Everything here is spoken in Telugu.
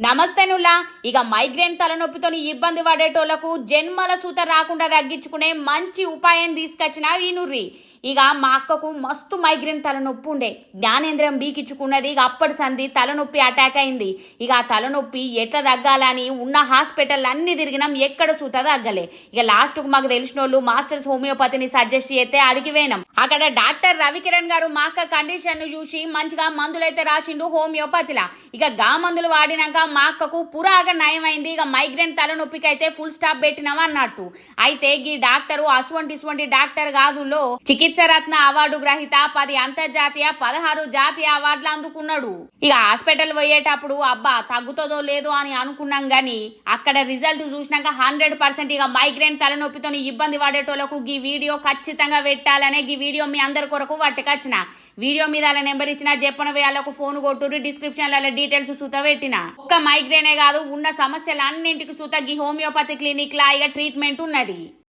నమస్తేనుల్లా. ఇక మైగ్రేన్ తలనొప్పితో ఇబ్బంది పడేటోళ్లకు జన్మల సూత రాకుండా తగ్గించుకునే మంచి ఉపాయం తీసుకొచ్చిన ఈనుర్రి. ఇక మా అక్కకు మస్తు మైగ్రేన్ తలనొప్పి ఉండే, జ్ఞానేంద్రం బీకిచ్చుకున్నది. ఇక అప్పటి సంది తలనొప్పి అటాక్ అయింది. ఇక ఆ తలనొప్పి ఎట్లా తగ్గాలని ఉన్న హాస్పిటల్ అన్ని తిరిగినాం, ఎక్కడ సూత తగ్గలే. ఇక లాస్ట్కు మాకు తెలిసిన వాళ్ళు మాస్టర్స్ హోమియోపతిని సజెస్ట్ చేస్తే అడిగిపోయినాం. అక్కడ డాక్టర్ రవికిరణ్ గారు మా అక్క కండిషన్ చూసి మంచిగా మందులైతే రాసిండు హోమియోపతిలా. ఇక గా మందులు వాడినాక మా అక్కకు పురాగా నయమైంది. ఇక మైగ్రేన్ తలనొప్పికి అయితే ఫుల్ స్టాప్ పెట్టినాం అన్నట్టు. అయితే ఈ డాక్టరు అటువంటి డాక్టర్ కాదులో చికిత్స రత్న అవార్డు గ్రహీత, 10 అంతర్జాతీయ 16 జాతీయ అవార్డులు అందుకున్నాడు. ఇక హాస్పిటల్ పోయేటప్పుడు అబ్బా తగ్గుతుందో లేదో అని అనుకున్నాం గాని అక్కడ రిజల్ట్ చూసినాక 100% ఇక మైగ్రేన్ తలనొప్పితో ఇబ్బంది పడేటోళ్లకు ఈ వీడియో ఖచ్చితంగా పెట్టాలనే ఈ వీడియో మీ అందరి కొరకు పట్టుకొచ్చిన. వీడియో మీద అలా నెంబర్ ఇచ్చిన చెప్పన వేయాలకు ఫోన్ కొట్టుర్రి, డిస్క్రిప్షన్ లలో డీటెయిల్స్ సుత పెట్టిన. ఒక్క మైగ్రేనే కాదు, ఉన్న సమస్యలు అన్నింటికి సుత ఈ హోమియోపతి క్లినిక్ లా ఇక ట్రీట్మెంట్ ఉన్నది.